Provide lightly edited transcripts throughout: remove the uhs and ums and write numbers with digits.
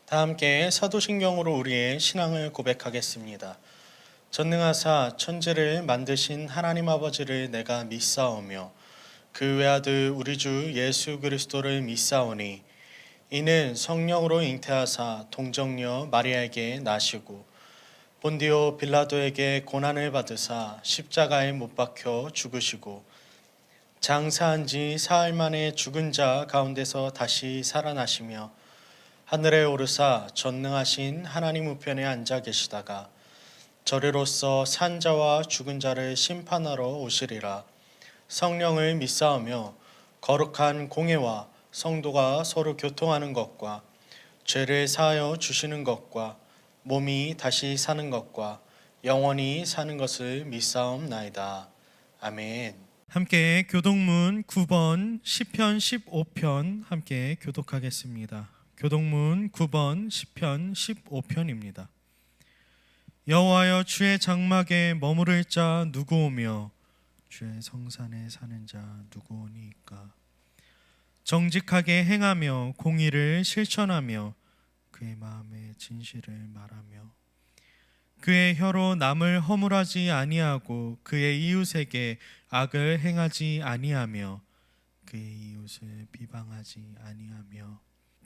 다 함께 사도신경으로 우리의 신앙을 고백하겠습니다. 전능하사 천지를 만드신 하나님 아버지를 내가 믿사오며 그 외아들 우리 주 예수 그리스도를 믿사오니 이는 성령으로 잉태하사 동정녀 마리아에게 나시고 본디오 빌라도에게 고난을 받으사 십자가에 못 박혀 죽으시고 장사한 지 사흘 만에 죽은 자 가운데서 다시 살아나시며 하늘에 오르사 전능하신 하나님 우편에 앉아 계시다가 저리로서 산 자와 죽은 자를 심판하러 오시리라. 성령을 믿사오며 거룩한 공회와 성도가 서로 교통하는 것과 죄를 사하여 주시는 것과 몸이 다시 사는 것과 영원히 사는 것을 믿사옵나이다. 아멘. 함께 교동문 9번 시편 15편 함께 교독하겠습니다. 교동문 9번 시편 15편입니다. 여호와여, 주의 장막에 머무를 자 누구오며 주의 성산에 사는 자 누구오니까. 정직하게 행하며 공의를 실천하며 그의 마음에 진실을 말하며 그의 혀로 남을 허물하지 아니하고 그의 이웃에게 악을 행하지 아니하며 그의 이웃을 비방하지 아니하며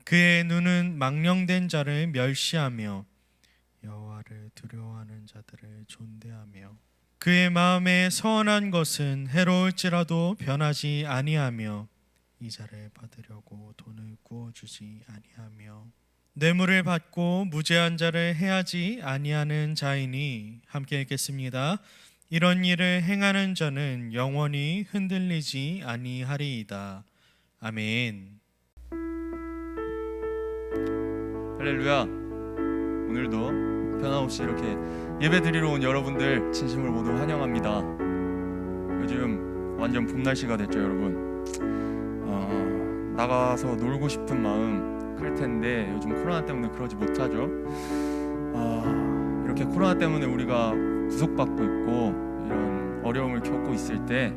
그의 눈은 망령된 자를 멸시하며 여호와를 두려워하는 자들을 존대하며 그의 마음에 서원한 것은 해로울지라도 변하지 아니하며 이자를 받으려고 돈을 구워주지 아니하며 뇌물을 받고 무죄한 자를 해하지 아니하는 자이니. 함께 읽겠습니다. 이런 일을 행하는 자는 영원히 흔들리지 아니하리이다. 아멘. 할렐루야. 오늘도 변함없이 이렇게 예배드리러 온 여러분들 진심으로 모두 환영합니다. 요즘 완전 봄 날씨가 됐죠, 여러분. 나가서 놀고 싶은 마음 클 텐데 요즘 코로나 때문에 그러지 못하죠. 이렇게 코로나 때문에 우리가 구속받고 있고 이런 어려움을 겪고 있을 때,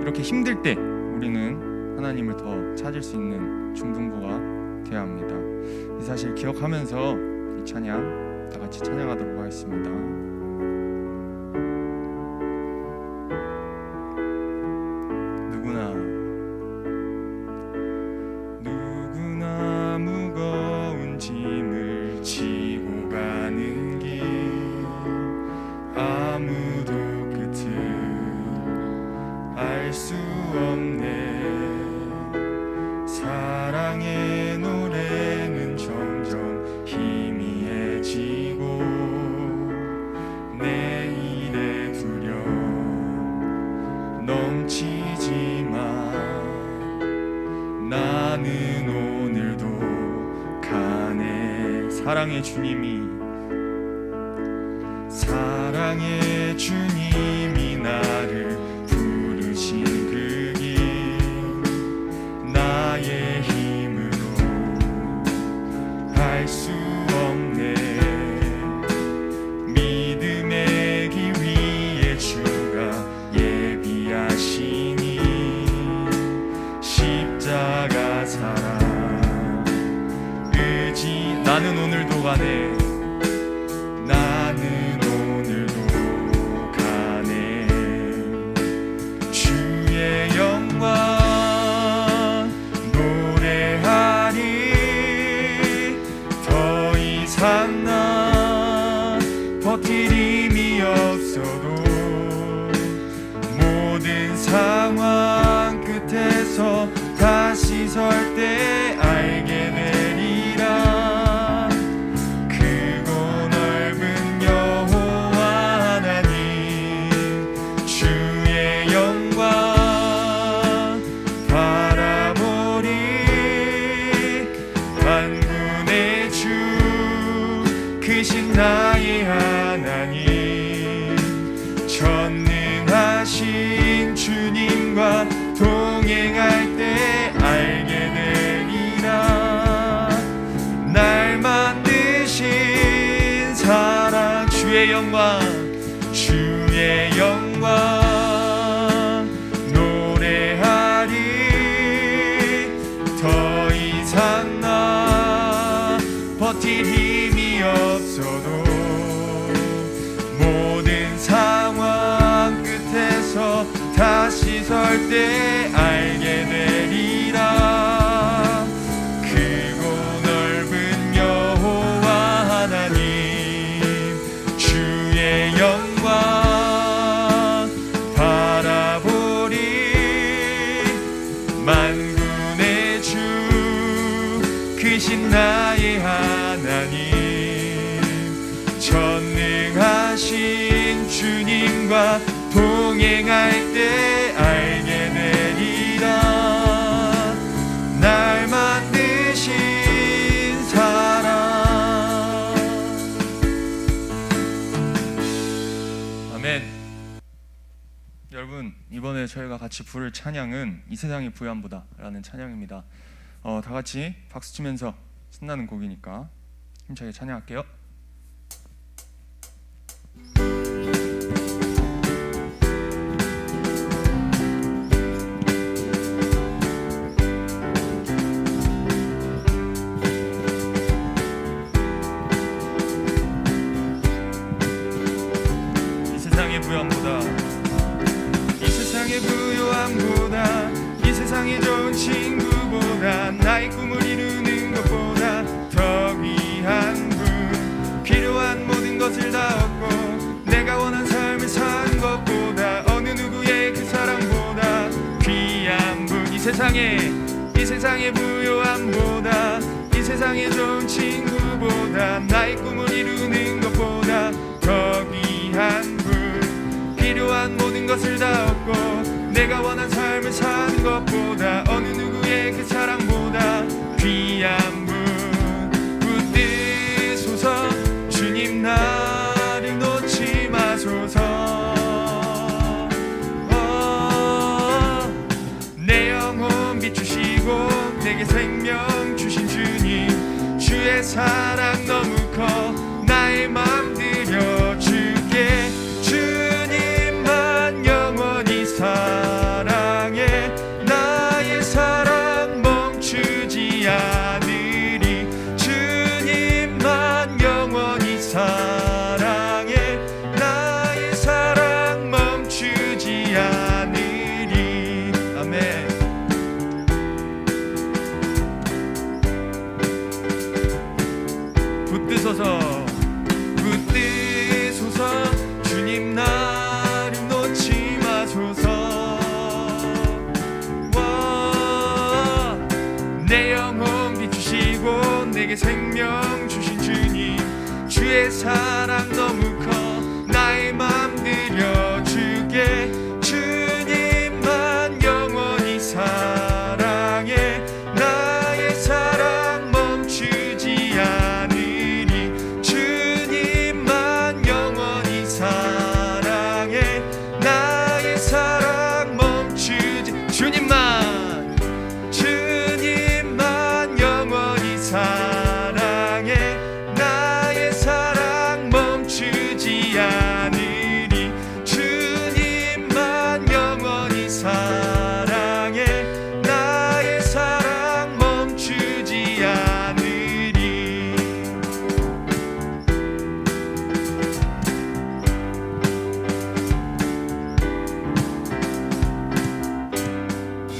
이렇게 힘들 때 우리는 하나님을 더 찾을 수 있는 중등부가 되어야 합니다. 이 사실 기억하면서 이 찬양 다 같이 찬양하도록 하겠습니다. 누구나 무거운 짐을 지고 가는 길, 아무도 끝을 알 수 없네. 사랑의 노래는 점점 희미해지고 내일의 두려움 넘치지만 나는 오늘도 가네. 사랑의 주님이 나를 부르신 그 길, 나의 힘으로 갈 수 없네. 믿음의 길 위에 주가 예비하시니 십자가 사랑 의지. 나는 오늘도 가네. 나는 오늘도 가네. 주의 영광 노래하리. 더 이상 난 버틸 힘이 없어도 모든 상황 끝에서 다시 설 때 알게 되리라. 크고 넓은 여호와 하나님, 주의 영광 바라보리. 만군의 주 크신 나의 하나님, 전능하신 주님과 동행할 때 알게 되리라. 날 만드신 사랑, 주의 영광 노래하리. 더 이상 나 버틸 힘이 없어도 모든 상황 끝에서 다시 설 때 알게 되리라. 크고 넓은 여호와 하나님 주의 영광 바라보리. 만군의 주 크신 나의 하나님 전능하신 주님과 동행할 때 알게 되리라. 날 만드신 사랑. 아멘. 여러분, 이번에 저희가 같이 부를 찬양은 이 세상의 부요함보다 라는 찬양입니다. 다 같이 박수 치면서 신나는 곡이니까 힘차게 찬양할게요. 이 세상의 부요함보다, 이 세상의 부요함보다, 이 세상의 좋은 친구보다, 나의 꿈을 이루는 것보다 더 귀한 분, 필요한 모든 것을 다 얻고 내가 원한 삶을 산 것보다, 어느 누구의 그 사랑보다 귀한 분. 이 세상의 부요함보다, 이 세상의 좋은 친구보다, 나의 꿈을 이루는 것보다 더 귀한 분, 필요한 모든 것을 다 얻고 내가 원한 삶을 산 것보다, 어느 누구의 그 사랑보다 귀한 분. 붙드소서 주님 나를 놓지 마소서. 내 영혼 비추시고 내게 생명 주신 주님, 주의 사랑 너무 커 나의 맘 드려줄게. 주님만 영원히 사랑해. 나의 사랑 멈추지 않으리. 주님만 영원히 사랑해. 나의 사랑 멈추지 않으리. 아멘. 붙드소서 주님 나를 놓지 마소서. 내 영혼 비추시고 내게 생명 주신 주님, 주의 사랑 너무 커 나의 맘 드려줄게. 주님만 영원히 사랑해. 나의 사랑 멈추지 않으리. 주님만 영원히 사랑해. 나의 사랑 멈추지. 주님만 영원히 사랑해. 나의 사랑 멈추지 않으리. 주님만 영원히 사랑해. 나의 사랑 멈추지 않으리.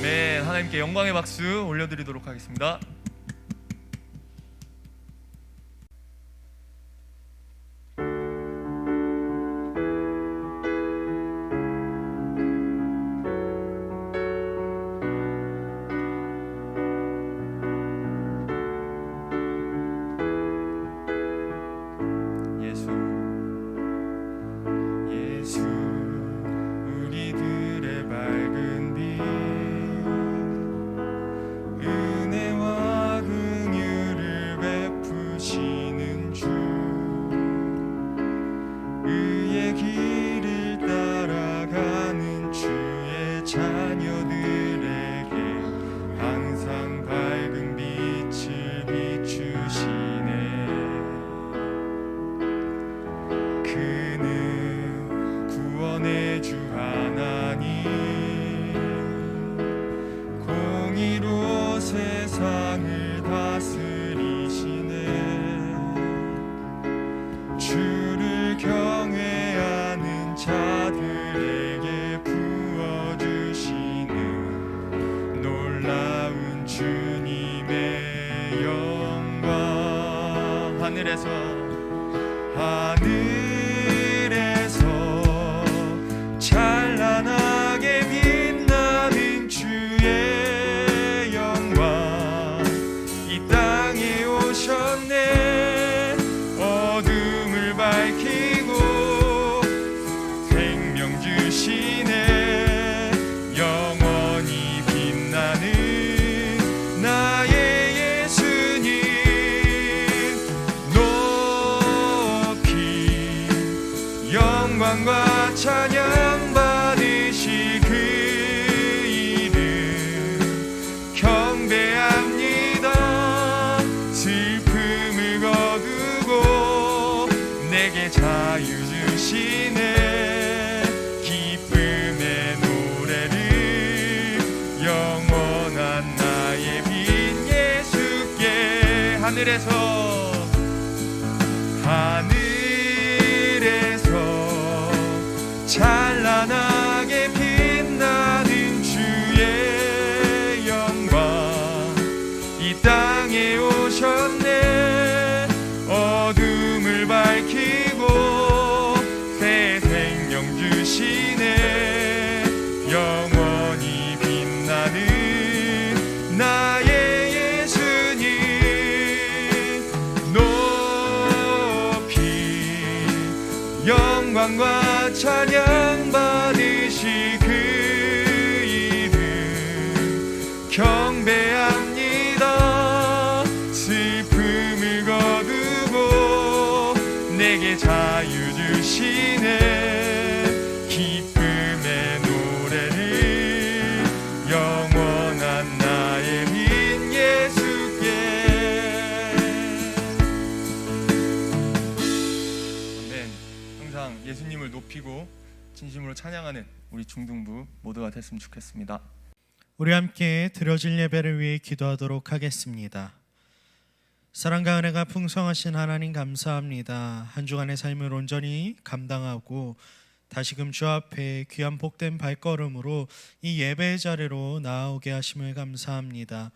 네, 하나님께 영광의 박수 올려드리도록 하겠습니다. 예수 우리들의 밝은 빛, 은혜와 하늘에서 찬란하게 빛나는 주의 영광 이 땅에 오셨네. 어둠을 밝히고 생명 주시네. 영원히 빛나는 나의 예수님 높이 영광과 찬양 받으시 그 이름 경배합니다. 슬픔을 거두고 내게 자유 주시네. 기쁨의 노래를 영원한 나의 빈 예수께 하늘에서 찬란하게 빛나는 주의 영광 이 땅에 오셨네. 어둠을 밝히고 새 생명 주시네. 영원히 빛나는 나의 예수님 높이 영광과 찬양 받으시 그 이름 경배합니다. 슬픔을 거두고 내게 자유 주시네. 기쁨의 노래를 영원한 나의 빈 예수께. 아멘. 항상 예수님을 높이고 진심으로 찬양하는 우리 중등부 모두가 됐으면 좋겠습니다. 우리 함께 드려질 예배를 위해 기도하도록 하겠습니다. 사랑과 은혜가 풍성하신 하나님 감사합니다. 한 주간의 삶을 온전히 감당하고 다시금 주 앞에 귀한 복된 발걸음으로 이 예배의 자리로 나아오게 하심을 감사합니다.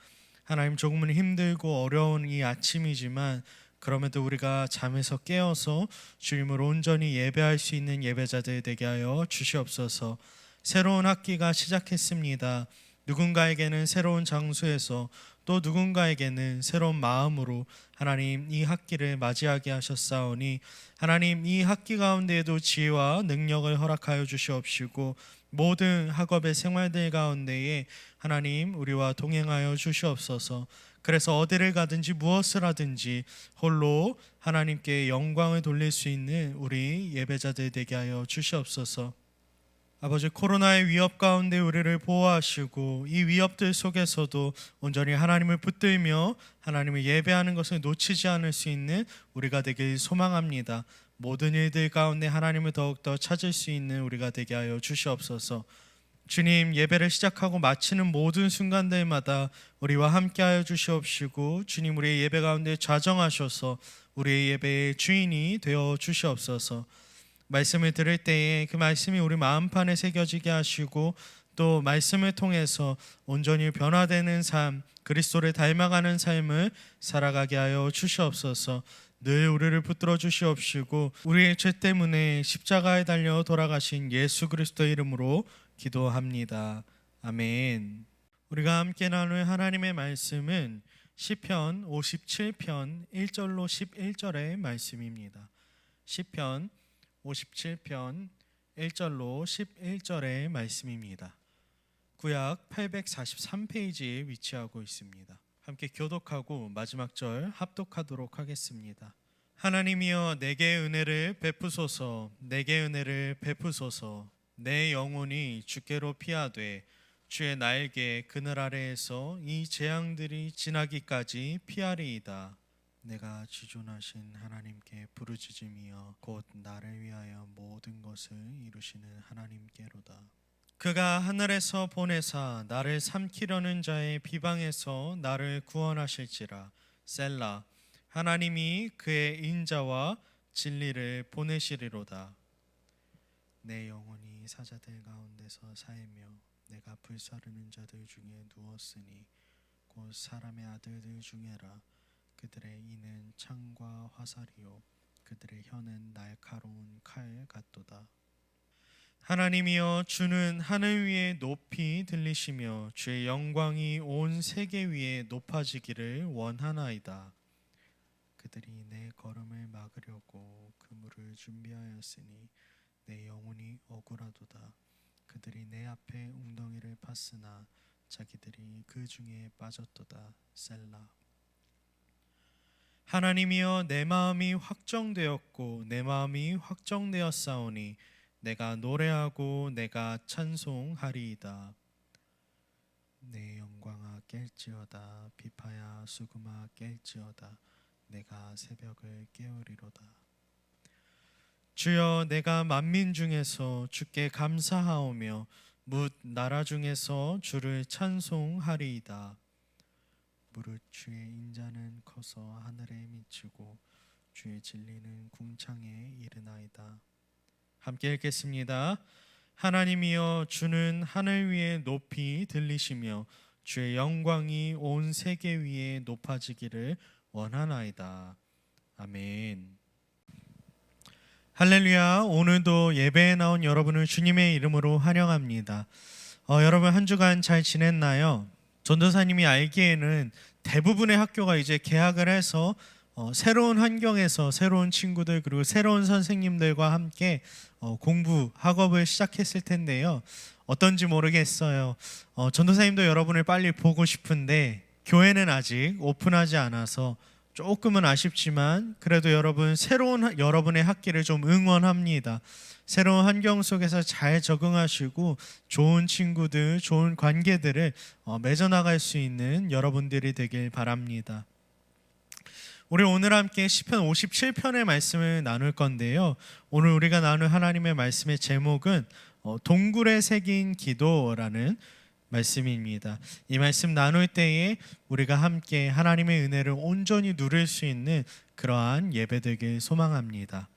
하나님, 조금은 힘들고 어려운 이 아침이지만 그럼에도 우리가 잠에서 깨어서 주님을 온전히 예배할 수 있는 예배자들 되게 하여 주시옵소서. 새로운 학기가 시작했습니다. 누군가에게는 새로운 장소에서 또 누군가에게는 새로운 마음으로 하나님 이 학기를 맞이하게 하셨사오니 하나님 이 학기 가운데에도 지혜와 능력을 허락하여 주시옵시고 모든 학업의 생활들 가운데에 하나님 우리와 동행하여 주시옵소서. 그래서 어디를 가든지 무엇을 하든지 홀로 하나님께 영광을 돌릴 수 있는 우리 예배자들 되게 하여 주시옵소서. 아버지, 코로나의 위협 가운데 우리를 보호하시고 이 위협들 속에서도 온전히 하나님을 붙들며 하나님을 예배하는 것을 놓치지 않을 수 있는 우리가 되길 소망합니다. 모든 일들 가운데 하나님을 더욱더 찾을 수 있는 우리가 되게 하여 주시옵소서. 주님, 예배를 시작하고 마치는 모든 순간들마다 우리와 함께하여 주시옵시고 주님, 우리의 예배 가운데 좌정하셔서 우리의 예배의 주인이 되어 주시옵소서. 말씀을 들을 때에 그 말씀이 우리 마음판에 새겨지게 하시고 또 말씀을 통해서 온전히 변화되는 삶, 그리스도를 닮아가는 삶을 살아가게 하여 주시옵소서. 늘 우리를 붙들어 주시옵시고 우리의 죄 때문에 십자가에 달려 돌아가신 예수 그리스도의 이름으로 기도합니다. 아멘. 우리가 함께 나눌 하나님의 말씀은 시편 57편 1절로 11절의 말씀입니다. 시편 57편 1절로 11절의 말씀입니다. 구약 843페이지에 위치하고 있습니다. 함께 교독하고 마지막 절 합독하도록 하겠습니다. 하나님이여 내게 은혜를 베푸소서. 내게 은혜를 베푸소서. 내 영혼이 주께로 피하되 주의 날개 그늘 아래에서 이 재앙들이 지나기까지 피하리이다. 내가 지존하신 하나님께 부르짖으며 곧 나를 위하여 모든 것을 이루시는 하나님께로다. 그가 하늘에서 보내사 나를 삼키려는 자의 비방에서 나를 구원하실지라. 셀라. 하나님이 그의 인자와 진리를 보내시리로다. 내 영혼이 사자들 가운데서 살며 내가 불사르는 자들 중에 누웠으니 곧 사람의 아들들 중에라. 그들의 이는 창과 화살이요 그들의 혀는 날카로운 칼 같도다. 하나님이여 주는 하늘 위에 높이 들리시며 주의 영광이 온 세계 위에 높아지기를 원하나이다. 그들이 내 걸음을 막으려고 그물을 준비하였으니 내 영혼이 억울하도다. 그들이 내 앞에 웅덩이를 팠으나 자기들이 그 중에 빠졌도다. 셀라. 하나님이여 내 마음이 확정되었고 내 마음이 확정되었사오니 내가 노래하고 내가 찬송하리이다. 내 영광아 깰지어다. 비파야 수금아 깰지어다. 내가 새벽을 깨우리로다. 주여 내가 만민 중에서 주께 감사하오며 뭇 나라 중에서 주를 찬송하리이다. 무릇 주의 인자는 커서 하늘에 미치고 주의 진리는 궁창에 이르나이다. 함께 읽겠습니다. 하나님이여 주는 하늘 위에 높이 들리시며 주의 영광이 온 세계 위에 높아지기를 원하나이다. 아멘. 할렐루야. 오늘도 예배에 나온 여러분을 주님의 이름으로 환영합니다. 여러분 한 주간 잘 지냈나요? 전도사님이 알기에는 대부분의 학교가 이제 개학을 해서 새로운 환경에서 새로운 친구들 그리고 새로운 선생님들과 함께 공부 학업을 시작했을 텐데요. 어떤지 모르겠어요. 전도사님도 여러분을 빨리 보고 싶은데 교회는 아직 오픈하지 않아서 조금은 아쉽지만 그래도 여러분 새로운 여러분의 학기를 좀 응원합니다. 새로운 환경 속에서 잘 적응하시고 좋은 친구들, 좋은 관계들을 맺어나갈 수 있는 여러분들이 되길 바랍니다. 우리 오늘 함께 시편 57편의 말씀을 나눌 건데요. 오늘 우리가 나눌 하나님의 말씀의 제목은 동굴에 새긴 기도라는 말씀입니다. 이 말씀 나눌 때에 우리가 함께 하나님의 은혜를 온전히 누릴 수 있는 그러한 예배 되길 소망합니다.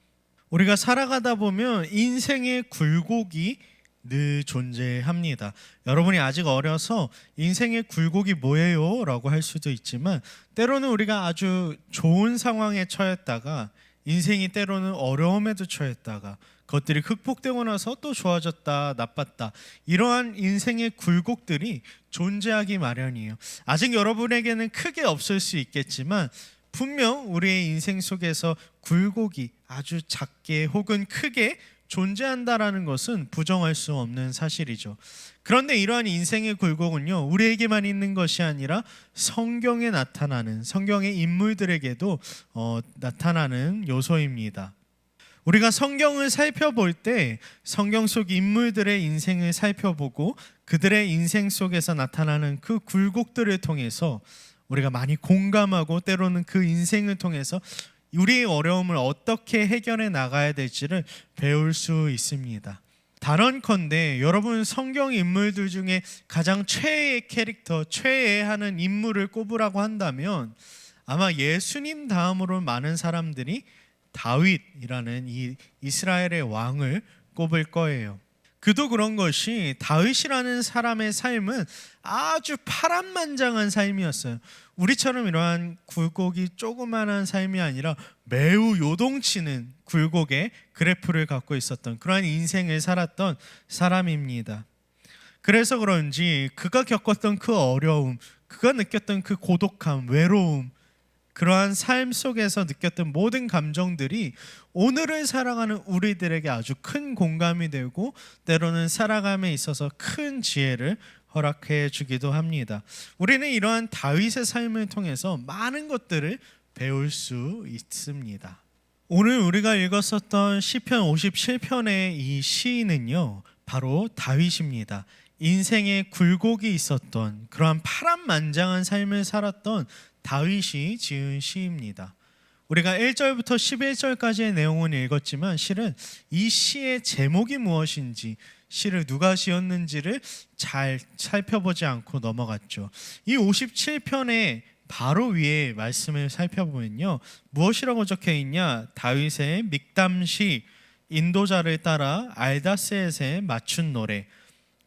우리가 살아가다 보면 인생의 굴곡이 늘 존재합니다. 여러분이 아직 어려서 인생의 굴곡이 뭐예요? 라고 할 수도 있지만 때로는 우리가 아주 좋은 상황에 처했다가 인생이 때로는 어려움에도 처했다가 그것들이 극복되고 나서 또 좋아졌다 나빴다 이러한 인생의 굴곡들이 존재하기 마련이에요. 아직 여러분에게는 크게 없을 수 있겠지만 분명 우리의 인생 속에서 굴곡이 아주 작게 혹은 크게 존재한다라는 것은 부정할 수 없는 사실이죠. 그런데 이러한 인생의 굴곡은요, 우리에게만 있는 것이 아니라 성경에 나타나는 성경의 인물들에게도 나타나는 요소입니다. 우리가 성경을 살펴볼 때 성경 속 인물들의 인생을 살펴보고 그들의 인생 속에서 나타나는 그 굴곡들을 통해서 우리가 많이 공감하고 때로는 그 인생을 통해서 우리의 어려움을 어떻게 해결해 나가야 될지를 배울 수 있습니다. 단언컨대 여러분 성경 인물들 중에 가장 최애의 캐릭터, 최애하는 인물을 꼽으라고 한다면 아마 예수님 다음으로 많은 사람들이 다윗이라는 이 이스라엘의 왕을 꼽을 거예요. 그도 그런 것이 다윗이라는 사람의 삶은 아주 파란만장한 삶이었어요. 우리처럼 이러한 굴곡이 조그만한 삶이 아니라 매우 요동치는 굴곡의 그래프를 갖고 있었던 그러한 인생을 살았던 사람입니다. 그래서 그런지 그가 겪었던 그 어려움, 그가 느꼈던 그 고독함, 외로움, 그러한 삶 속에서 느꼈던 모든 감정들이 오늘을 살아가는 우리들에게 아주 큰 공감이 되고 때로는 살아감에 있어서 큰 지혜를 허락해 주기도 합니다. 우리는 이러한 다윗의 삶을 통해서 많은 것들을 배울 수 있습니다. 오늘 우리가 읽었었던 시편 57편의 이 시인은요, 바로 다윗입니다. 인생의 굴곡이 있었던 그러한 파란만장한 삶을 살았던 다윗이 지은 시입니다. 우리가 1절부터 11절까지의 내용은 읽었지만 실은 이 시의 제목이 무엇인지, 시를 누가 지었는지를 잘 살펴보지 않고 넘어갔죠. 이 57편의 바로 위에 말씀을 살펴보면요, 무엇이라고 적혀 있냐? 다윗의 믹담시, 인도자를 따라 알다셋에 맞춘 노래,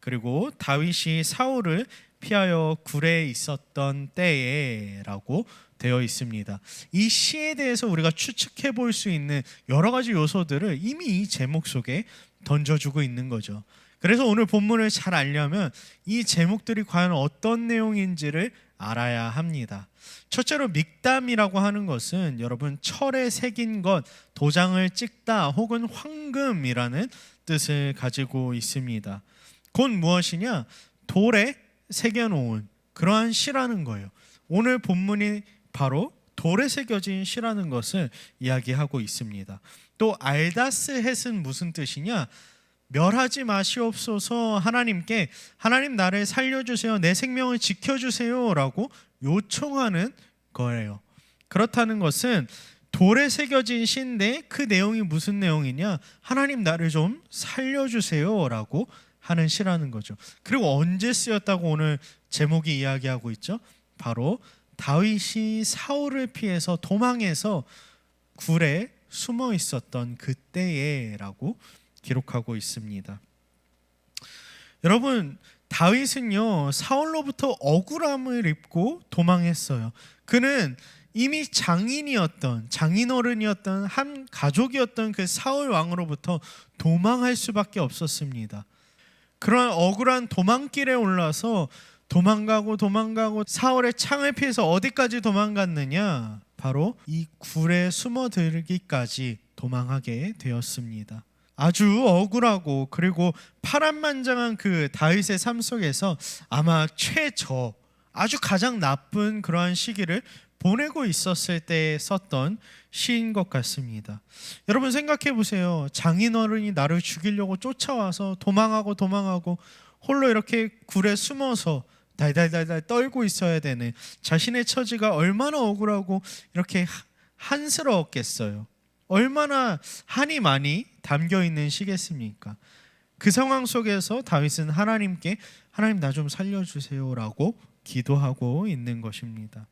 그리고 다윗이 사울을 피하여 굴에 있었던 때에 라고 되어 있습니다. 이 시에 대해서 우리가 추측해 볼 수 있는 여러 가지 요소들을 이미 이 제목 속에 던져주고 있는 거죠. 그래서 오늘 본문을 잘 알려면 이 제목들이 과연 어떤 내용인지를 알아야 합니다. 첫째로 믹담이라고 하는 것은 여러분 철에 새긴 것, 도장을 찍다 혹은 황금이라는 뜻을 가지고 있습니다. 곧 무엇이냐? 돌에 새겨놓은 그러한 시라는 거예요. 오늘 본문이 바로 돌에 새겨진 시라는 것을 이야기하고 있습니다. 또 알다스 헷은 무슨 뜻이냐? 멸하지 마시옵소서 하나님께 하나님 나를 살려주세요. 내 생명을 지켜주세요 라고 요청하는 거예요. 그렇다는 것은 돌에 새겨진 시인데 그 내용이 무슨 내용이냐? 하나님 나를 좀 살려주세요 라고 하는 시라는 거죠. 그리고 언제 쓰였다고 오늘 제목이 이야기하고 있죠? 바로 다윗이 사울을 피해서 도망해서 굴에 숨어 있었던 그때에라고 기록하고 있습니다. 여러분, 다윗은요 사울로부터 억울함을 입고 도망했어요. 그는 이미 장인어른이었던 한 가족이었던 그 사울 왕으로부터 도망할 수밖에 없었습니다. 그런 억울한 도망길에 올라서 도망가고 사울의 창을 피해서 어디까지 도망갔느냐? 바로 이 굴에 숨어들기까지 도망하게 되었습니다. 아주 억울하고 그리고 파란만장한 그 다윗의 삶 속에서 아마 아주 가장 나쁜 그러한 시기를 보내고 있었을 때 썼던 시인 것 같습니다. 여러분 생각해 보세요. 장인어른이 나를 죽이려고 쫓아와서 도망하고 홀로 이렇게 굴에 숨어서 달달달달 떨고 있어야 되는 자신의 처지가 얼마나 억울하고 이렇게 한스러웠겠어요. 얼마나 한이 많이 담겨 있는 시겠습니까? 그 상황 속에서 다윗은 하나님께 하나님 나 좀 살려주세요라고 기도하고 있는 것입니다.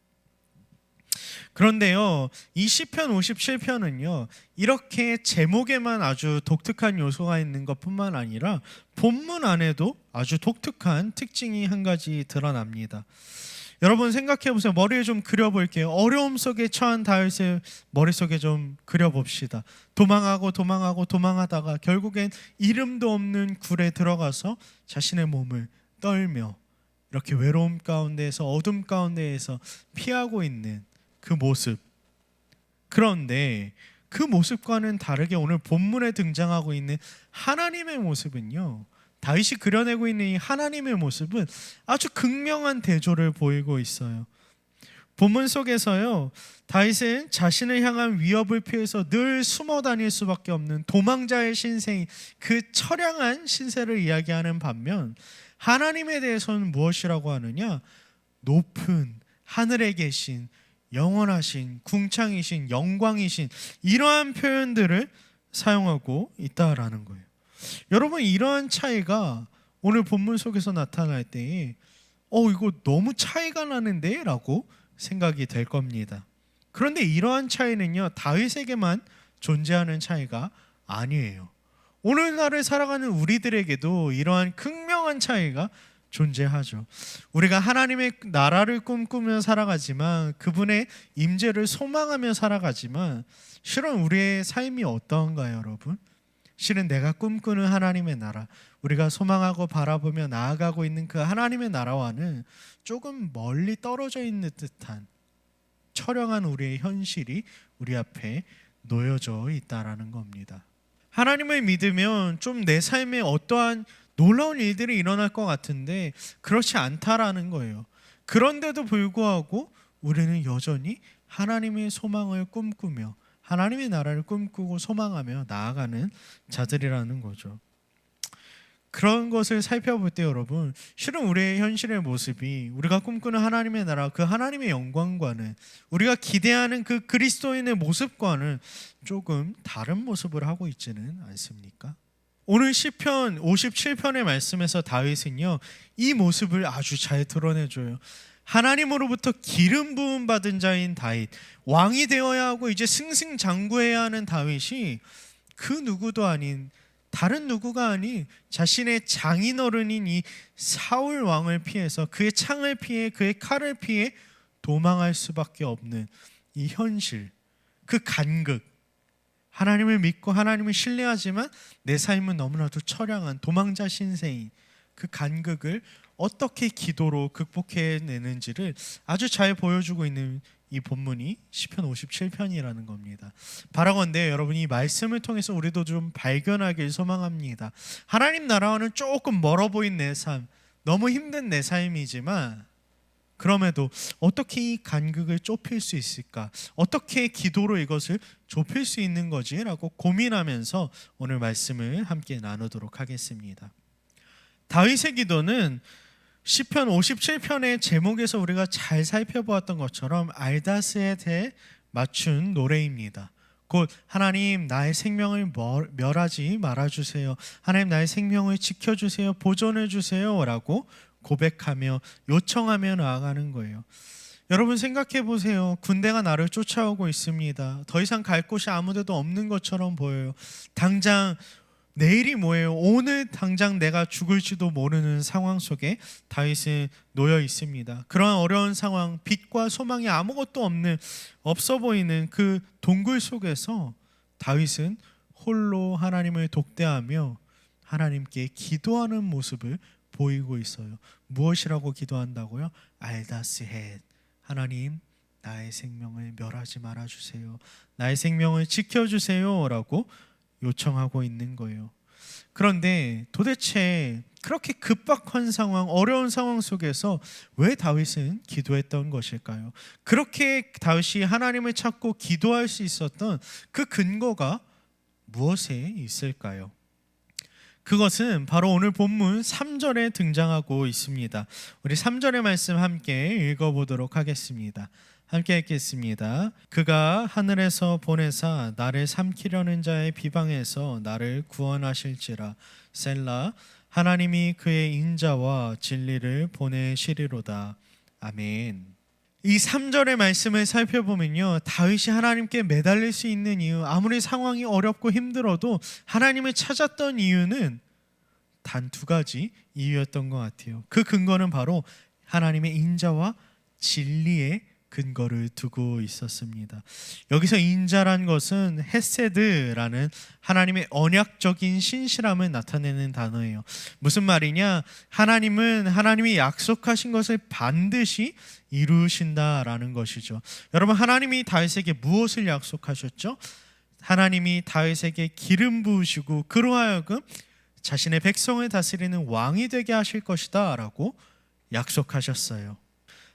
그런데요, 이 시편 57편은요 이렇게 제목에만 아주 독특한 요소가 있는 것뿐만 아니라 본문 안에도 아주 독특한 특징이 한 가지 드러납니다. 여러분 생각해 보세요. 머리에 좀 그려볼게요. 어려움 속에 처한 다윗의 머릿속에 좀 그려봅시다. 도망하다가 결국엔 이름도 없는 굴에 들어가서 자신의 몸을 떨며 이렇게 외로움 가운데에서 어둠 가운데에서 피하고 있는 그 모습. 그런데 그 모습과는 다르게 오늘 본문에 등장하고 있는 하나님의 모습은요, 다윗이 그려내고 있는 이 하나님의 모습은 아주 극명한 대조를 보이고 있어요. 본문 속에서요, 다윗은 자신을 향한 위협을 피해서 늘 숨어 다닐 수밖에 없는 도망자의 신세인 그 처량한 신세를 이야기하는 반면 하나님에 대해서는 무엇이라고 하느냐? 높은 하늘에 계신 영원하신 궁창이신 영광이신 이러한 표현들을 사용하고 있다라는 거예요. 여러분 이러한 차이가 오늘 본문 속에서 나타날 때에 이거 너무 차이가 나는데? 라고 생각이 될 겁니다. 그런데 이러한 차이는요 다윗에게만 존재하는 차이가 아니에요. 오늘날을 살아가는 우리들에게도 이러한 극명한 차이가 존재하죠. 우리가 하나님의 나라를 꿈꾸며 살아가지만 그분의 임재를 소망하며 살아가지만 실은 우리의 삶이 어떠한가요, 여러분? 실은 내가 꿈꾸는 하나님의 나라, 우리가 소망하고 바라보며 나아가고 있는 그 하나님의 나라와는 조금 멀리 떨어져 있는 듯한 처량한 우리의 현실이 우리 앞에 놓여져 있다라는 겁니다. 하나님을 믿으면 좀 내 삶에 어떠한 놀라운 일들이 일어날 것 같은데 그렇지 않다라는 거예요. 그런데도 불구하고 우리는 여전히 하나님의 소망을 꿈꾸며 하나님의 나라를 꿈꾸고 소망하며 나아가는 자들이라는 거죠. 그런 것을 살펴볼 때 여러분, 실은 우리의 현실의 모습이 우리가 꿈꾸는 하나님의 나라, 그 하나님의 영광과는, 우리가 기대하는 그 그리스도인의 모습과는 조금 다른 모습을 하고 있지는 않습니까? 오늘 시편 57편의 말씀에서 다윗은요 이 모습을 아주 잘 드러내줘요. 하나님으로부터 기름 부음 받은 자인 다윗, 왕이 되어야 하고 이제 승승장구해야 하는 다윗이 그 누구도 아닌, 다른 누구가 아닌 자신의 장인어른인 이 사울 왕을 피해서 그의 창을 피해 그의 칼을 피해 도망할 수밖에 없는 이 현실, 그 간극, 하나님을 믿고 하나님을 신뢰하지만 내 삶은 너무나도 처량한 도망자 신세인 그 간극을 어떻게 기도로 극복해내는지를 아주 잘 보여주고 있는 이 본문이 시편 57편이라는 겁니다. 바라건대 여러분이 이 말씀을 통해서 우리도 좀 발견하길 소망합니다. 하나님 나라와는 조금 멀어 보인 내 삶, 너무 힘든 내 삶이지만 그럼에도 어떻게 이 간극을 좁힐 수 있을까? 어떻게 기도로 이것을 좁힐 수 있는 거지라고 고민하면서 오늘 말씀을 함께 나누도록 하겠습니다. 다윗의 기도는 시편 57편의 제목에서 우리가 잘 살펴보았던 것처럼 알다스에 대해 맞춘 노래입니다. 곧 하나님 나의 생명을 멸하지 말아주세요. 하나님 나의 생명을 지켜주세요. 보존해주세요 라고 고백하며 요청하며 나아가는 거예요. 여러분 생각해 보세요. 군대가 나를 쫓아오고 있습니다. 더 이상 갈 곳이 아무데도 없는 것처럼 보여요. 당장 내일이 뭐예요? 오늘 당장 내가 죽을지도 모르는 상황 속에 다윗은 놓여 있습니다. 그런 어려운 상황, 빛과 소망이 아무것도 없어 보이는 그 동굴 속에서 다윗은 홀로 하나님을 독대하며 하나님께 기도하는 모습을 보이고 있어요. 무엇이라고 기도한다고요? 알다스헷, 하나님 나의 생명을 멸하지 말아주세요. 나의 생명을 지켜주세요 라고 요청하고 있는 거예요. 그런데 도대체 그렇게 급박한 상황, 어려운 상황 속에서 왜 다윗은 기도했던 것일까요? 그렇게 다윗이 하나님을 찾고 기도할 수 있었던 그 근거가 무엇에 있을까요? 그것은 바로 오늘 본문 3절에 등장하고 있습니다. 우리 3절의 말씀 함께 읽어보도록 하겠습니다. 함께 읽겠습니다. 그가 하늘에서 보내사 나를 삼키려는 자의 비방에서 나를 구원하실지라. 셀라. 하나님이 그의 인자와 진리를 보내시리로다. 아멘. 이 3절의 말씀을 살펴보면요, 다윗이 하나님께 매달릴 수 있는 이유, 아무리 상황이 어렵고 힘들어도 하나님을 찾았던 이유는 단 두 가지 이유였던 것 같아요. 그 근거는 바로 하나님의 인자와 진리의 근거를 두고 있었습니다. 여기서 인자란 것은 헤세드라는 하나님의 언약적인 신실함을 나타내는 단어예요. 무슨 말이냐? 하나님은 하나님이 약속하신 것을 반드시 이루신다라는 것이죠. 여러분, 하나님이 다윗에게 무엇을 약속하셨죠? 하나님이 다윗에게 기름 부으시고 그로 하여금 자신의 백성을 다스리는 왕이 되게 하실 것이다 라고 약속하셨어요.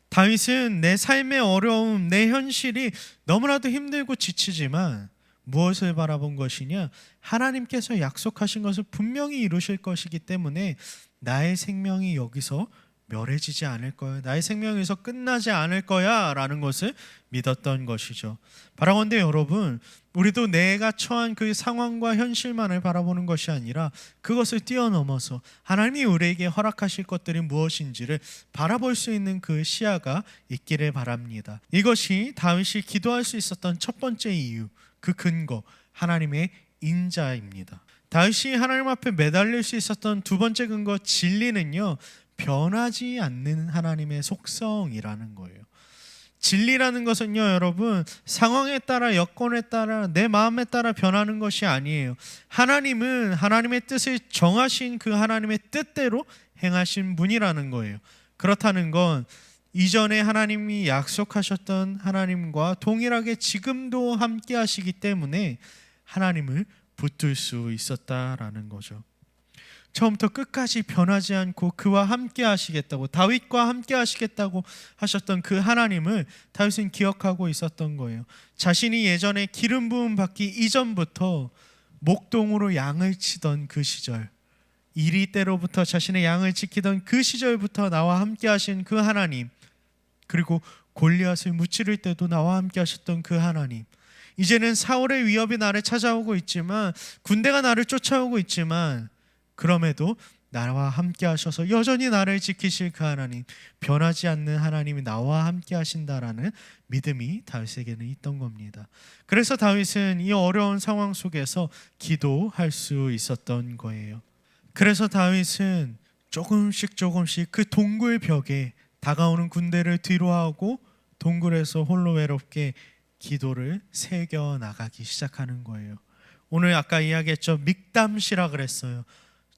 다윗은 내 삶의 어려움, 내 현실이 너무나도 힘들고 지치지만 무엇을 바라본 것이냐? 하나님께서 약속하신 것을 분명히 이루실 것이기 때문에 나의 생명이 여기서 멸해지지 않을 거야, 나의 생명이 여기서 끝나지 않을 거야 라는 것을 믿었던 것이죠. 바라건대 여러분, 우리도 내가 처한 그 상황과 현실만을 바라보는 것이 아니라 그것을 뛰어넘어서 하나님이 우리에게 허락하실 것들이 무엇인지를 바라볼 수 있는 그 시야가 있기를 바랍니다. 이것이 다윗이 기도할 수 있었던 첫 번째 이유, 그 근거, 하나님의 인자입니다. 다윗이 하나님 앞에 매달릴 수 있었던 두 번째 근거, 진리는요, 변하지 않는 하나님의 속성이라는 거예요. 진리라는 것은요, 여러분, 상황에 따라, 여건에 따라, 내 마음에 따라 변하는 것이 아니에요. 하나님은 하나님의 뜻을 정하신 그 하나님의 뜻대로 행하신 분이라는 거예요. 그렇다는 건 이전에 하나님이 약속하셨던 하나님과 동일하게 지금도 함께 하시기 때문에 하나님을 붙들 수 있었다라는 거죠. 처음부터 끝까지 변하지 않고 그와 함께 하시겠다고, 다윗과 함께 하시겠다고 하셨던 그 하나님을 다윗은 기억하고 있었던 거예요. 자신이 예전에 기름 부음 받기 이전부터 목동으로 양을 치던 그 시절, 이리 때로부터 자신의 양을 지키던 그 시절부터 나와 함께 하신 그 하나님, 그리고 골리앗을 무찌를 때도 나와 함께 하셨던 그 하나님, 이제는 사울의 위협이 나를 찾아오고 있지만, 군대가 나를 쫓아오고 있지만 그럼에도 나와 함께 하셔서 여전히 나를 지키실 그 하나님, 변하지 않는 하나님이 나와 함께 하신다라는 믿음이 다윗에게는 있던 겁니다. 그래서 다윗은 이 어려운 상황 속에서 기도할 수 있었던 거예요. 그래서 다윗은 조금씩 그 동굴 벽에 다가오는 군대를 뒤로하고 동굴에서 홀로 외롭게 기도를 새겨 나가기 시작하는 거예요. 오늘 아까 이야기했죠. 믹담시라 그랬어요.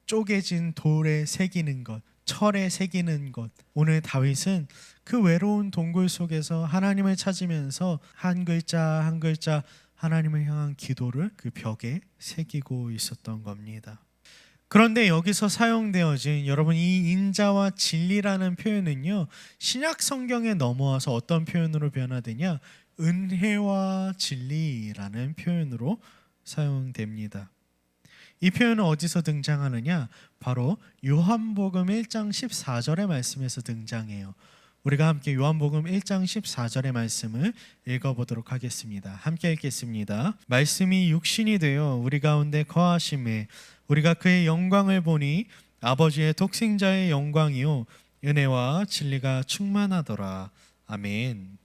쪼개진 돌에 새기는 것, 철에 새기는 것. 오늘 다윗은 그 외로운 동굴 속에서 하나님을 찾으면서 한 글자 한 글자 하나님을 향한 기도를 그 벽에 새기고 있었던 겁니다. 그런데 여기서 사용되어진 여러분 이 인자와 진리라는 표현은요, 신약 성경에 넘어와서 어떤 표현으로 변화되냐? 은혜와 진리라는 표현으로 사용됩니다. 이 표현은 어디서 등장하느냐? 바로 요한복음 1장 14절의 말씀에서 등장해요. 우리가 함께 요한복음 1장 14절의 말씀을 읽어보도록 하겠습니다. 함께 읽겠습니다. 말씀이 육신이 되어 우리 가운데 거하심에 우리가 그의 영광을 보니 아버지의 독생자의 영광이요 은혜와 진리가 충만하더라. 아멘.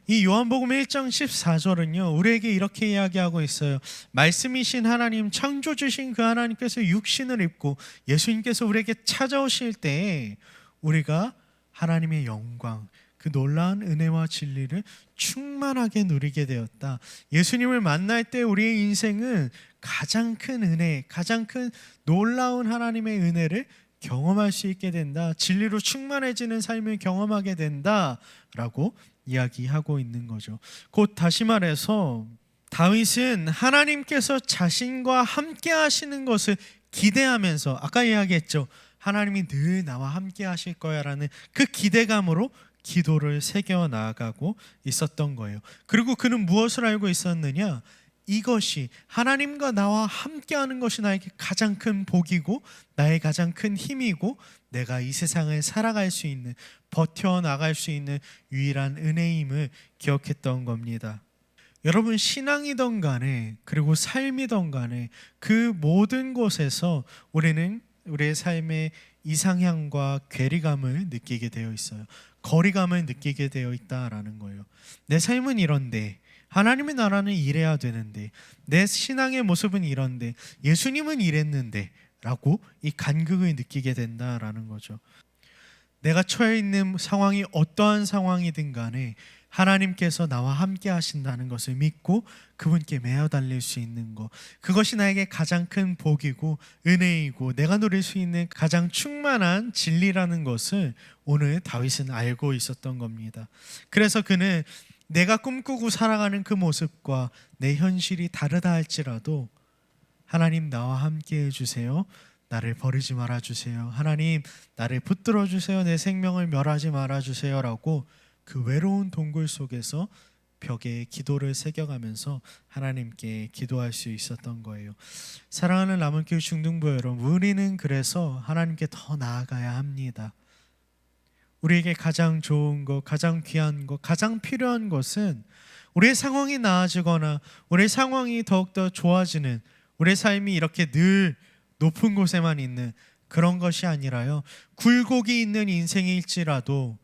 이 요한복음 1장 14절은요 우리에게 이렇게 이야기하고 있어요. 말씀이신 하나님, 창조주신 그 하나님께서 육신을 입고 예수님께서 우리에게 찾아오실 때 우리가 하나님의 영광, 그 놀라운 은혜와 진리를 충만하게 누리게 되었다. 예수님을 만날 때 우리의 인생은 가장 큰 은혜, 가장 큰 놀라운 하나님의 은혜를 경험할 수 있게 된다. 진리로 충만해지는 삶을 경험하게 된다라고 이야기하고 있는 거죠. 곧 다시 말해서 다윗은 하나님께서 자신과 함께 하시는 것을 기대하면서, 아까 이야기했죠. 하나님이 늘 나와 함께 하실 거야 라는 그 기대감으로 기도를 새겨 나아가고 있었던 거예요. 그리고 그는 무엇을 알고 있었느냐? 이것이 하나님과 나와 함께하는 것이 나에게 가장 큰 복이고 나의 가장 큰 힘이고 내가 이 세상을 살아갈 수 있는, 버텨나갈 수 있는 유일한 은혜임을 기억했던 겁니다. 여러분, 신앙이든 간에 그리고 삶이든 간에 그 모든 곳에서 우리는 우리의 삶의 이상향과 괴리감을 느끼게 되어 있어요. 거리감을 느끼게 되어 있다라는 거예요. 내 삶은 이런데, 하나님의 나라는 이래야 되는데, 내 신앙의 모습은 이런데, 예수님은 이랬는데 라고 이 간극을 느끼게 된다라는 거죠. 내가 처해 있는 상황이 어떠한 상황이든 간에 하나님께서 나와 함께 하신다는 것을 믿고 그분께 매어 달릴 수 있는 것, 그것이 나에게 가장 큰 복이고 은혜이고 내가 누릴 수 있는 가장 충만한 진리라는 것을 오늘 다윗은 알고 있었던 겁니다. 그래서 그는 내가 꿈꾸고 살아가는 그 모습과 내 현실이 다르다 할지라도 하나님 나와 함께 해주세요, 나를 버리지 말아주세요, 하나님 나를 붙들어 주세요, 내 생명을 멸하지 말아주세요 라고 그 외로운 동굴 속에서 벽에 기도를 새겨가면서 하나님께 기도할 수 있었던 거예요. 사랑하는 남은교회 중등부 여러분, 우리는 그래서 하나님께 더 나아가야 합니다. 우리에게 가장 좋은 것, 가장 귀한 것, 가장 필요한 것은 우리의 상황이 나아지거나 우리의 상황이 더욱더 좋아지는, 우리의 삶이 이렇게 늘 높은 곳에만 있는 그런 것이 아니라요, 굴곡이 있는 인생일지라도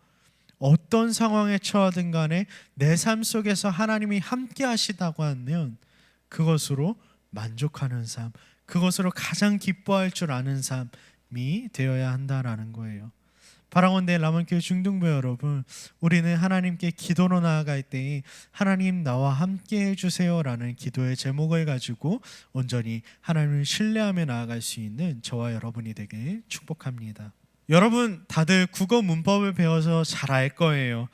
어떤 상황에 처하든 간에 내 삶 속에서 하나님이 함께 하시다고 하면 그것으로 만족하는 삶, 그것으로 가장 기뻐할 줄 아는 삶이 되어야 한다라는 거예요. 바라건대 남은교회 중등부 여러분, 우리는 하나님께 기도로 나아갈 때 하나님 나와 함께 해주세요 라는 기도의 제목을 가지고 온전히 하나님을 신뢰하며 나아갈 수 있는 저와 여러분이 되길 축복합니다. 여러분 다들 국어 문법을 배워서 잘 알 거예요.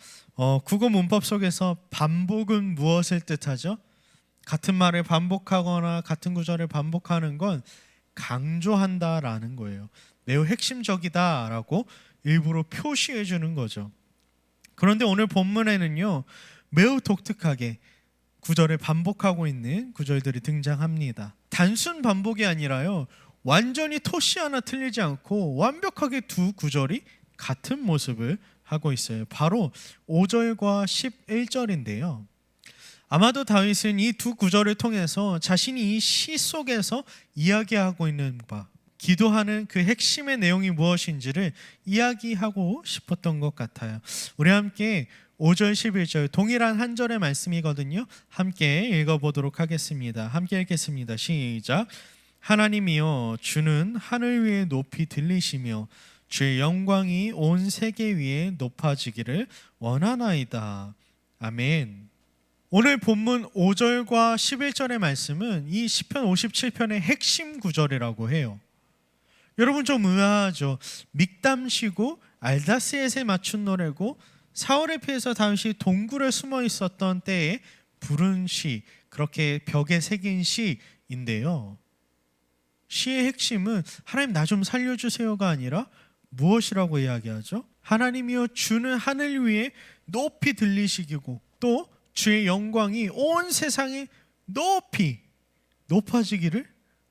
국어 문법 속에서 반복은 무엇을 뜻하죠? 같은 말을 반복하거나 같은 구절을 반복하는 건 강조한다라는 거예요. 매우 핵심적이다라고 일부러 표시해 주는 거죠. 그런데 오늘 본문에는요, 매우 독특하게 구절을 반복하고 있는 구절들이 등장합니다. 단순 반복이 아니라요, 완전히 토시 하나 틀리지 않고 완벽하게 두 구절이 같은 모습을 하고 있어요. 바로 5절과 11절인데요. 아마도 다윗은 이 두 구절을 통해서 자신이 이 시 속에서 이야기하고 있는 바, 기도하는 그 핵심의 내용이 무엇인지를 이야기하고 싶었던 것 같아요. 우리 함께 5절 11절 동일한 한 절의 말씀이거든요. 함께 읽어보도록 하겠습니다. 함께 읽겠습니다. 시작. 하나님이여, 주는 하늘 위에 높이 들리시며 주의 영광이 온 세계 위에 높아지기를 원하나이다. 아멘. 오늘 본문 5절과 11절의 말씀은 이 시편 57편의 핵심 구절이라고 해요. 여러분 좀 의아하죠? 믹담시고 알다스엣에 맞춘 노래고 사울에 피해서 다윗이 동굴에 숨어 있었던 때에 부른 시, 그렇게 벽에 새긴 시인데요. 시의 핵심은 하나님 나 좀 살려주세요가 아니라 무엇이라고 이야기하죠? 하나님이여 주는 하늘 위에 높이 들리시기고 또 주의 영광이 온 세상에 높이 높아지기를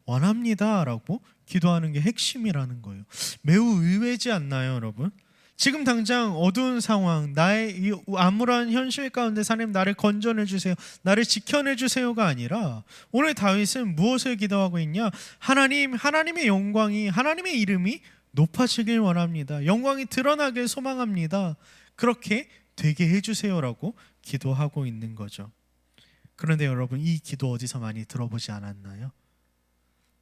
원합니다 라고 기도하는 게 핵심이라는 거예요. 매우 의외지 않나요, 여러분? 지금 당장 어두운 상황, 나의 이 암울한 현실 가운데 하나님 나를 건져내 주세요, 나를 지켜내 주세요가 아니라 오늘 다윗은 무엇을 기도하고 있냐? 하나님, 하나님의 영광이, 하나님의 이름이 높아지길 원합니다. 영광이 드러나길 소망합니다. 그렇게 되게 해주세요라고 기도하고 있는 거죠. 그런데 여러분, 이 기도 어디서 많이 들어보지 않았나요?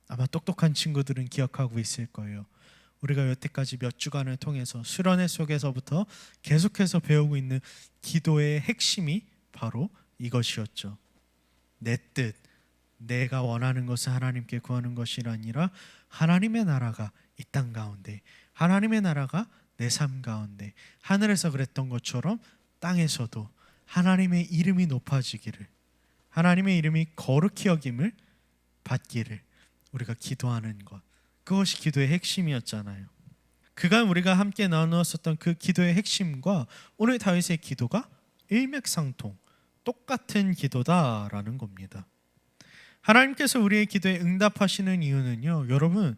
아마 똑똑한 친구들은 기억하고 있을 거예요. 우리가 여태까지 몇 주간을 통해서 수련회 속에서부터 계속해서 배우고 있는 기도의 핵심이 바로 이것이었죠. 내 뜻, 내가 원하는 것을 하나님께 구하는 것이 아니라 하나님의 나라가 이 땅 가운데, 하나님의 나라가 내 삶 가운데, 하늘에서 그랬던 것처럼 땅에서도 하나님의 이름이 높아지기를, 하나님의 이름이 거룩히 여김을 받기를 우리가 기도하는 것, 그것이 기도의 핵심이었잖아요. 그간 우리가 함께 나누었었던 그 기도의 핵심과 오늘 다윗의 기도가 일맥상통, 똑같은 기도다라는 겁니다. 하나님께서 우리의 기도에 응답하시는 이유는요, 여러분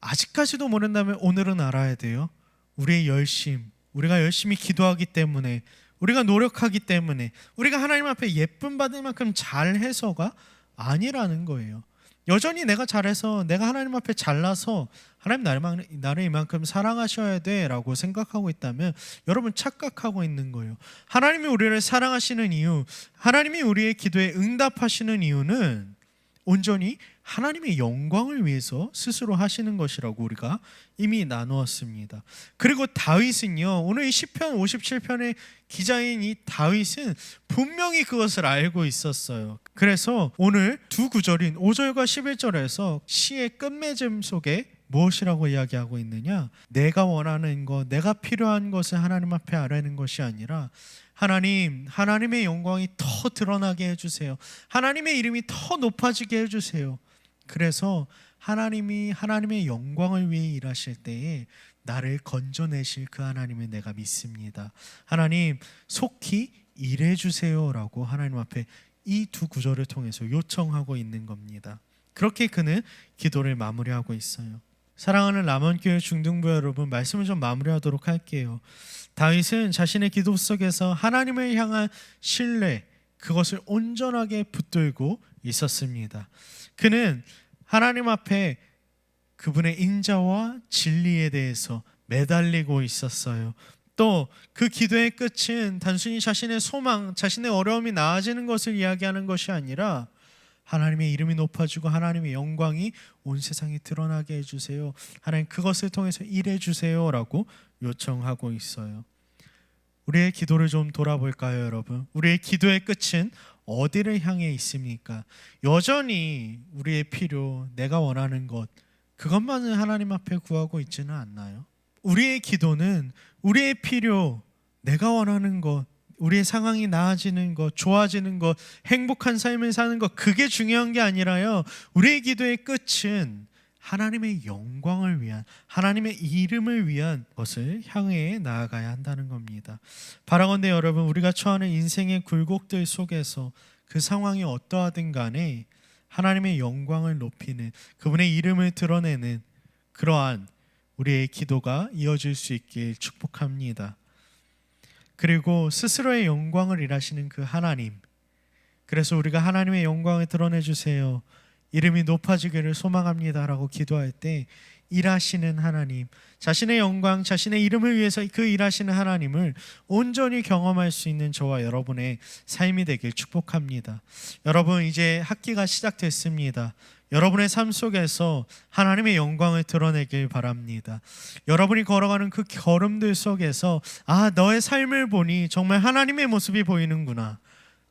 아직까지도 모른다면 오늘은 알아야 돼요. 우리의 열심, 우리가 열심히 기도하기 때문에, 우리가 노력하기 때문에, 우리가 하나님 앞에 예쁨 받을 만큼 잘해서가 아니라는 거예요. 여전히 내가 잘해서, 내가 하나님 앞에 잘나서 하나님 나를 이만큼 사랑하셔야 돼 라고 생각하고 있다면 여러분 착각하고 있는 거예요. 하나님이 우리를 사랑하시는 이유, 하나님이 우리의 기도에 응답하시는 이유는 온전히 하나님의 영광을 위해서 스스로 하시는 것이라고 우리가 이미 나누었습니다. 그리고 다윗은요, 오늘 이 시편 57편의 기자인 이 다윗은 분명히 그것을 알고 있었어요. 그래서 오늘 두 구절인 5절과 11절에서 시의 끝맺음 속에 무엇이라고 이야기하고 있느냐? 내가 원하는 것, 내가 필요한 것을 하나님 앞에 아뢰는 것이 아니라 하나님, 하나님의 영광이 더 드러나게 해주세요. 하나님의 이름이 더 높아지게 해주세요. 그래서 하나님이 하나님의 영광을 위해 일하실 때에 나를 건져내실 그 하나님을 내가 믿습니다. 하나님 속히 일해주세요라고 하나님 앞에 이 두 구절을 통해서 요청하고 있는 겁니다. 그렇게 그는 기도를 마무리하고 있어요. 사랑하는 람원교회 중등부 여러분, 말씀을 좀 마무리하도록 할게요. 다윗은 자신의 기도 속에서 하나님을 향한 신뢰, 그것을 온전하게 붙들고 있었습니다. 그는 하나님 앞에 그분의 인자와 진리에 대해서 매달리고 있었어요. 또 그 기도의 끝은 단순히 자신의 소망, 자신의 어려움이 나아지는 것을 이야기하는 것이 아니라 하나님의 이름이 높아지고 하나님의 영광이 온 세상에 드러나게 해주세요. 하나님 그것을 통해서 일해주세요 라고 요청하고 있어요. 우리의 기도를 좀 돌아볼까요, 여러분? 우리의 기도의 끝은 어디를 향해 있습니까? 여전히 우리의 필요, 내가 원하는 것, 그것만을 하나님 앞에 구하고 있지는 않나요? 우리의 기도는 우리의 필요, 내가 원하는 것, 우리의 상황이 나아지는 것, 좋아지는 것, 행복한 삶을 사는 것, 그게 중요한 게 아니라요, 우리의 기도의 끝은 하나님의 영광을 위한, 하나님의 이름을 위한 것을 향해 나아가야 한다는 겁니다. 바라건대 여러분, 우리가 처하는 인생의 굴곡들 속에서 그 상황이 어떠하든 간에 하나님의 영광을 높이는, 그분의 이름을 드러내는 그러한 우리의 기도가 이어질 수 있길 축복합니다. 그리고 스스로의 영광을 일하시는 그 하나님, 그래서 우리가 하나님의 영광을 드러내 주세요, 이름이 높아지기를 소망합니다 라고 기도할 때 일하시는 하나님, 자신의 영광, 자신의 이름을 위해서 그 일하시는 하나님을 온전히 경험할 수 있는 저와 여러분의 삶이 되길 축복합니다. 여러분, 이제 학기가 시작됐습니다. 여러분의 삶 속에서 하나님의 영광을 드러내길 바랍니다. 여러분이 걸어가는 그 걸음들 속에서 너의 삶을 보니 정말 하나님의 모습이 보이는구나,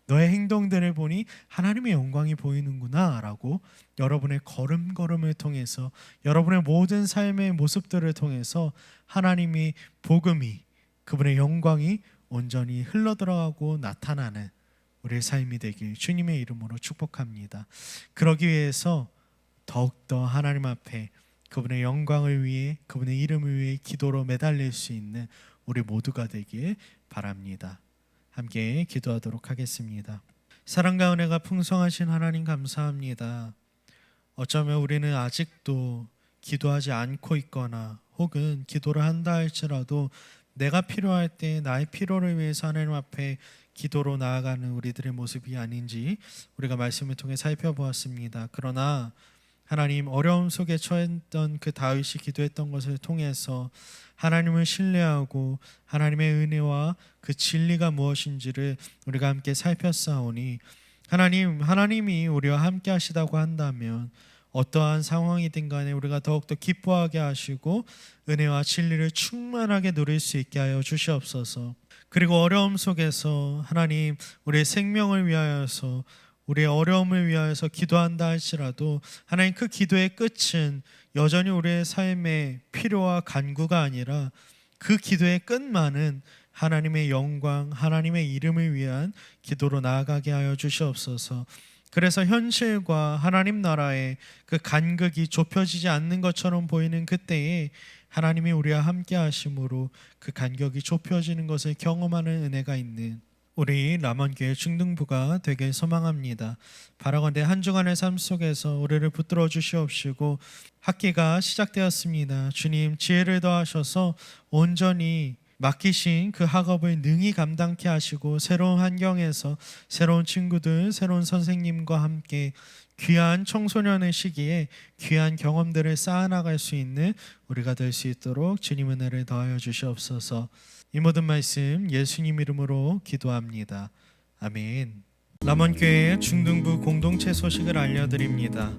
너의 행동들을 보니 하나님의 영광이 보이는구나 라고 여러분의 걸음걸음을 통해서, 여러분의 모든 삶의 모습들을 통해서 하나님이, 복음이, 그분의 영광이 온전히 흘러들어가고 나타나는 우리의 삶이 되길 주님의 이름으로 축복합니다. 그러기 위해서 더욱더 하나님 앞에 그분의 영광을 위해, 그분의 이름을 위해 기도로 매달릴 수 있는 우리 모두가 되길 바랍니다. 함께 기도하도록 하겠습니다. 사랑과 은혜가 풍성하신 하나님 감사합니다. 어쩌면 우리는 아직도 기도하지 않고 있거나 혹은 기도를 한다 할지라도 내가 필요할 때 나의 필요를 위해서 하나님 앞에 기도로 나아가는 우리들의 모습이 아닌지 우리가 말씀을 통해 살펴보았습니다. 그러나 하나님, 어려움 속에 처했던 그 다윗이 기도했던 것을 통해서 하나님을 신뢰하고 하나님의 은혜와 그 진리가 무엇인지를 우리가 함께 살폈사오니, 하나님이 우리와 함께 하시다고 한다면 어떠한 상황이든 간에 우리가 더욱더 기뻐하게 하시고 은혜와 진리를 충만하게 누릴 수 있게 하여 주시옵소서. 그리고 어려움 속에서 하나님, 우리의 생명을 위하여서, 우리의 어려움을 위하여서 기도한다 할지라도 하나님, 그 기도의 끝은 여전히 우리의 삶의 필요와 간구가 아니라 그 기도의 끝만은 하나님의 영광, 하나님의 이름을 위한 기도로 나아가게 하여 주시옵소서. 그래서 현실과 하나님 나라의 그 간극이 좁혀지지 않는 것처럼 보이는 그때에 하나님이 우리와 함께 하심으로 그 간격이 좁혀지는 것을 경험하는 은혜가 있는 우리 람원교회 중등부가 되길 소망합니다. 바라건대 한 주간의 삶 속에서 우리를 붙들어 주시옵시고, 학기가 시작되었습니다. 주님, 지혜를 더하셔서 온전히 맡기신 그 학업을 능히 감당케 하시고, 새로운 환경에서 새로운 친구들, 새로운 선생님과 함께 귀한 청소년의 시기에 귀한 경험들을 쌓아나갈 수 있는 우리가 될 수 있도록 주님 은혜를 더하여 주시옵소서. 이 모든 말씀 예수님 이름으로 기도합니다. 아멘. 람원교회 중등부 공동체 소식을 알려드립니다.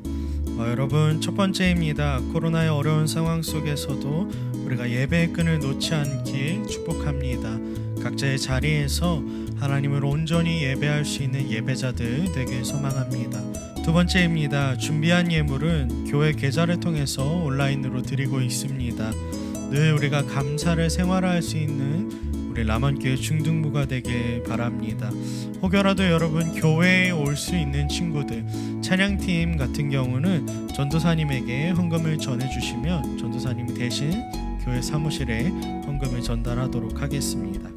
여러분, 첫 번째입니다. 코로나의 어려운 상황 속에서도 우리가 예배의 끈을 놓지 않길 축복합니다. 각자의 자리에서 하나님을 온전히 예배할 수 있는 예배자들 되길 소망합니다. 두 번째입니다. 준비한 예물은 교회 계좌를 통해서 온라인으로 드리고 있습니다. 늘 우리가 감사를 생활할 수 있는 우리 람원교회 중등부가 되길 바랍니다. 혹여라도 여러분 교회에 올 수 있는 친구들, 찬양팀 같은 경우는 전도사님에게 헌금을 전해주시면 전도사님이 대신 교회 사무실에 헌금을 전달하도록 하겠습니다.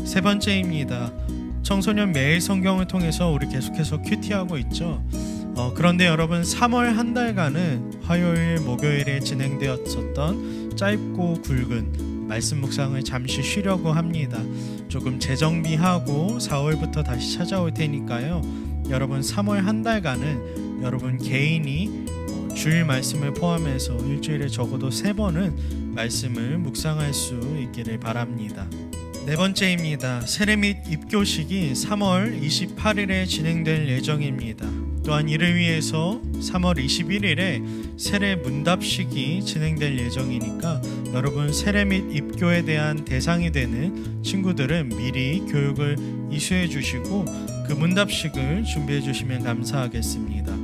세 번째입니다. 청소년 매일 성경을 통해서 우리 계속해서 큐티하고 있죠. 그런데 여러분, 3월 한 달간은 화요일, 목요일에 진행되었었던 짧고 굵은 말씀 묵상을 잠시 쉬려고 합니다. 조금 재정비하고 4월부터 다시 찾아올 테니까요. 여러분, 3월 한 달간은 여러분 개인이 주일 말씀을 포함해서 일주일에 적어도 3번은 말씀을 묵상할 수 있기를 바랍니다. 네 번째입니다. 세례 및 입교식이 3월 28일에 진행될 예정입니다. 또한 이를 위해서 3월 21일에 세례 문답식이 진행될 예정이니까 여러분, 세례 및 입교에 대한 대상이 되는 친구들은 미리 교육을 이수해 주시고 그 문답식을 준비해 주시면 감사하겠습니다.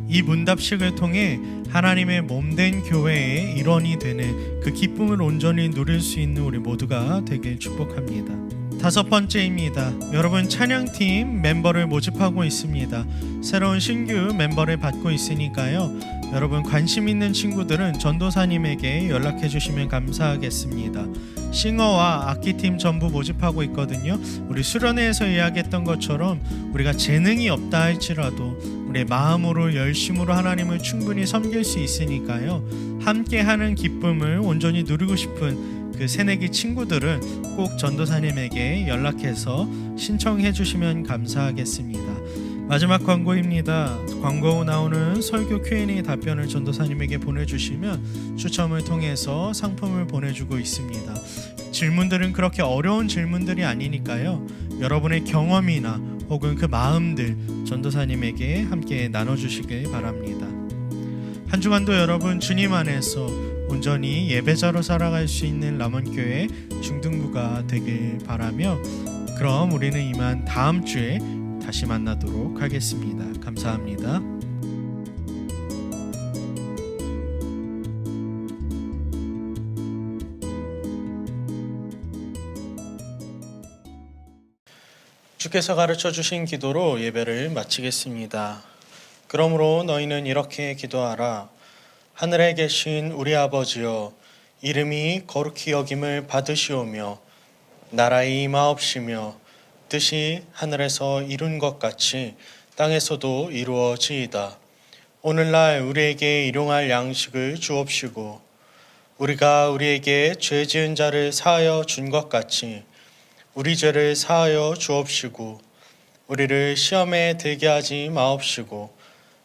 이 문답식을 통해 하나님의 몸된 교회의 일원이 되는 그 기쁨을 온전히 누릴 수 있는 우리 모두가 되길 축복합니다. 다섯 번째입니다. 여러분, 찬양팀 멤버를 모집하고 있습니다. 새로운 신규 멤버를 받고 있으니까요. 여러분, 관심 있는 친구들은 전도사님에게 연락해 주시면 감사하겠습니다. 싱어와 악기팀 전부 모집하고 있거든요. 우리 수련회에서 이야기했던 것처럼 우리가 재능이 없다 할지라도 우리의 마음으로 열심으로 하나님을 충분히 섬길 수 있으니까요. 함께하는 기쁨을 온전히 누리고 싶은 그 새내기 친구들은 꼭 전도사님에게 연락해서 신청해 주시면 감사하겠습니다. 마지막 광고입니다. 광고 후 나오는 설교 Q&A 답변을 전도사님에게 보내주시면 추첨을 통해서 상품을 보내주고 있습니다. 질문들은 그렇게 어려운 질문들이 아니니까요. 여러분의 경험이나 혹은 그 마음들 전도사님에게 함께 나눠주시길 바랍니다. 한 주간도 여러분 주님 안에서 온전히 예배자로 살아갈 수 있는 람원교회 중등부가 되길 바라며, 그럼 우리는 이만 다음 주에 다시 만나도록 하겠습니다. 감사합니다. 주께서 가르쳐 주신 기도로 예배를 마치겠습니다. 그러므로 너희는 이렇게 기도하라. 하늘에 계신 우리 아버지여, 이름이 거룩히 여김을 받으시오며 나라의 임하옵시며 뜻이 하늘에서 이룬 것 같이 땅에서도 이루어지이다. 오늘날 우리에게 일용할 양식을 주옵시고 우리가 우리에게 죄 지은 자를 사하여 준 것 같이 우리 죄를 사하여 주옵시고 우리를 시험에 들게 하지 마옵시고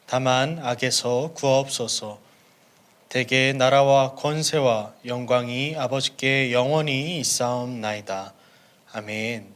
다만 악에서 구하옵소서. 대개 나라와 권세와 영광이 아버지께 영원히 있사옵나이다. 아멘.